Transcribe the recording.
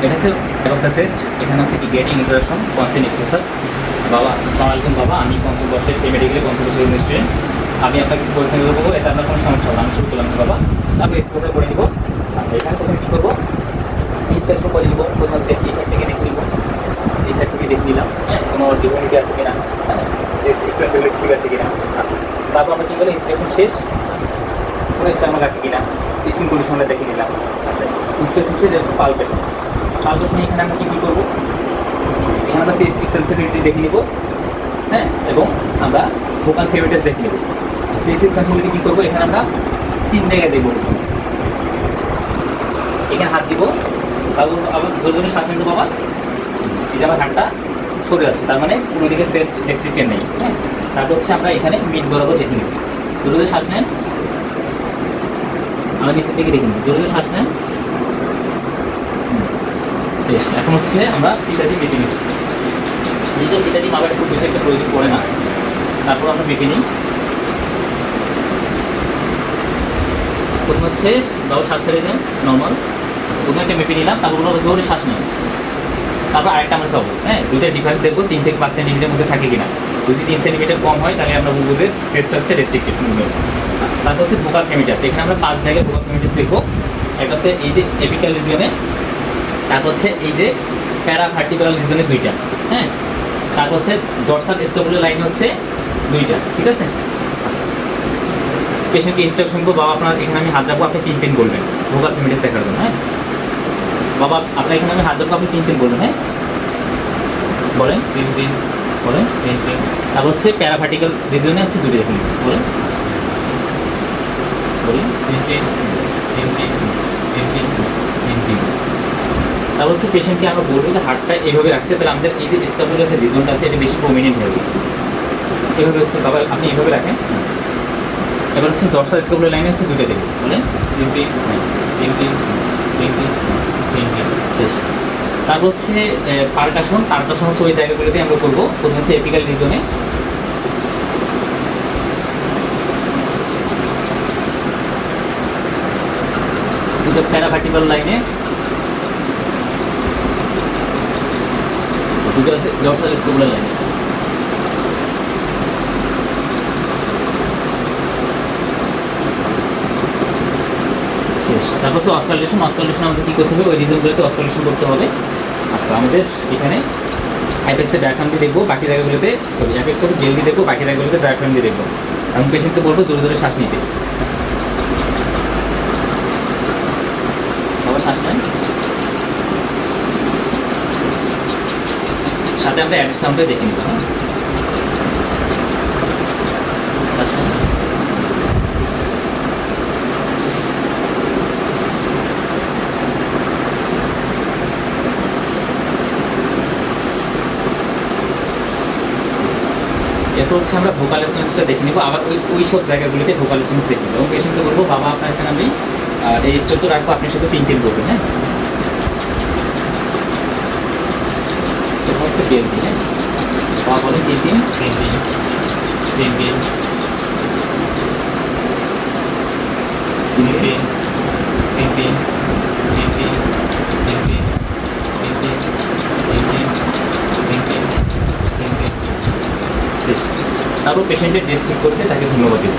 এটা হচ্ছে চেস্ট। এখানে হচ্ছে কি গেটিং ইন্ট্রোডাকশন কনসেন্ট এক্সপোজার। বাবা আসসালামু আলাইকুম। বাবা আমি পঞ্চম বর্ষের মেডিকেলে পঞ্চম বর্ষের স্টুডেন্ট। আমি আপনাকে কিছু পরীক্ষা করবো, এটা আপনার কোনো সমস্যা হবে। আমি শুরু করলাম বাবা, তারপর এক্সপোজার করে নিব। আচ্ছা, এখানে প্রথমে কী করবো, ইন্সপেকশন করে নিব। প্রথম হচ্ছে এই সাইড থেকে দেখে নিব, এই সাইড থেকে দেখে নিলাম, হ্যাঁ, কোনো ডিফিউনিটি আছে কিনা, এক্সপেন্সিভ ঠিক আছে কিনা। আচ্ছা, তারপর আমরা কী করলাম, ইন্সপেকশন শেষ, কোনো স্ক্যামার আছে কিনা, স্কিন কন্ডিশনটা দেখে নিলাম। আচ্ছা, ইন্সপেকশন শেষ হচ্ছে পালপেশন। পালপেশন এখানে আমরা কী করবো, এখানে আমরা সেন্সিটিভিটি দেখে নিব, হ্যাঁ, এবং আমরা ভোকাল ফেভারিটাস দেখে নেব। সেই সেন্সিটিভিটি কী করবো, এখানে আমরা 3 জায়গায় দেখবো। এখানে হাত দিব, আবার জোরে জোরে শ্বাস নিতে বাবা। এই যে আমার হাতটা সরে যাচ্ছে, তার মানে কোনো দিকে চেস্ট রেস্ট্রিক্টেড নেই, হ্যাঁ। তারপর হচ্ছে আমরা এখানে মিড বরাবর দেখে নিব। জোরে জোরে শ্বাস নেন, আমরা নিচের দিকে দেখে নিব। জোরে জোরে শ্বাস নেন, শেষ। এখন হচ্ছে আমরা পিটাটি মেপে নিব। যেহেতু পিটাটি মাপার খুব বেশি একটা প্রয়োজন পড়ে না, তারপর আমরা মেপে নিই। প্রথম হচ্ছে বাবু শ্বাস ছেড়ে দেন নর্মাল। প্রথমে একটা মেপে নিলাম, তারপর আমরা জোরে শ্বাস নেন, তারপর আরেকটা আমরা পাবো, হ্যাঁ। দুইটা ডিফারেন্স দেখবো 3 থেকে 5 সেন্টিমিটার মধ্যে থাকে কিনা। যদি 3 সেন্টিমিটার কম হয় তাহলে আমরা বলবো যে চেস্টটা হচ্ছে রেস্ট্রিক্টেড মুভমেন্ট। আচ্ছা, তারপর হচ্ছে ভোকাল ফেমিটাস। এখানে আমরা 5 জায়গায় ভোকাল ফেমিটাস দেখবো। একটা হচ্ছে এই যে এপিক্যাল রিজিয়নে, তারপর হচ্ছে এই যে প্যারাভার্টিব্রাল রিজিয়নে 2টা, হ্যাঁ। তারপর হচ্ছে ডরসাল স্ক্যাপুলার লাইনে হচ্ছে 2টা, ঠিক আছে। আচ্ছা, পেশেন্টকে ইনস্ট্রাকশন করবো, বাবা আপনার এখানে আমি হাত রাখবো, আপনি 3 বলবেন ভোকাল ফেমিটাস দেখার জন্য, হ্যাঁ। বাবা আপনার এখানে আমি হাত রাখবো, আপনি 3 বলবেন, হ্যাঁ। বলেন 3 বলেন 3। তারপর হচ্ছে প্যারাভার্টিক্যাল রিজিয়নে হচ্ছে 2টা দেখুন, বলেন বলেন 3। তারপর হচ্ছে পেশেন্টকে আমরা বলবো যে হার্টটা এইভাবে রাখতে, তাহলে আমাদের এই যে স্ক্যাপুলার যে রিজনটা আছে এটা বেশি প্রমিনেন্ট হবে। এভাবে হচ্ছে বাবা আপনি এইভাবে রাখেন। এবার হচ্ছে ডরসাল স্ক্যাপুলার লাইনে হচ্ছে 2টা দেখুন, বলেন 3। শেষ। তারপর হচ্ছে পারকাশন হচ্ছে ওই জায়গাগুলোতে আমরা করবো। প্রথমে হচ্ছে এপিক্যাল রিজনে, প্যারাভার্টিক্যাল লাইনে, দুটো আছে ডরসাল স্ক্যাপুলার লাইনে। শেষ। তারপর হচ্ছে অসকালেশন আমাদের কী করতে হবে, ওই রিজনগুলোতে অসকালেশন করতে হবে। আচ্ছা, আমাদের এখানে অ্যাপেক্সে ডায়াফ্রাম দিয়ে দেখবো, বাকি জায়গাগুলোতে অ্যাপেক্সে জেল দিয়ে দেখবো, বাকি জায়গাগুলোতে ডায়াফ্রাম দিয়ে দেখবো। এবং পেশেন্টকে বলবো জোরে জোরে শ্বাস নিতে। আবার শ্বাস নেন, সাথে আমরা অ্যাডেড সাউন্ডে দেখে নিব, হ্যাঁ। এরপর হচ্ছে আমরা ভোকাল এসেন্সটা দেখে নিব। আবার ওই সব জায়গাগুলিতে ভোকাল এসেন্স দেখে নেব এবং পেশেন্টকে বলবো বাবা আপনার এখানে আমি রেজিস্টার তো রাখবো, আপনি শুধু 3 বলবেন, হ্যাঁ। এরপর হচ্ছে বিএলপি, হ্যাঁ। বাবা বলেন 3। তারপর পেশেন্টের ড্রেস ঠিক করতে তাকে ধন্যবাদ দেব।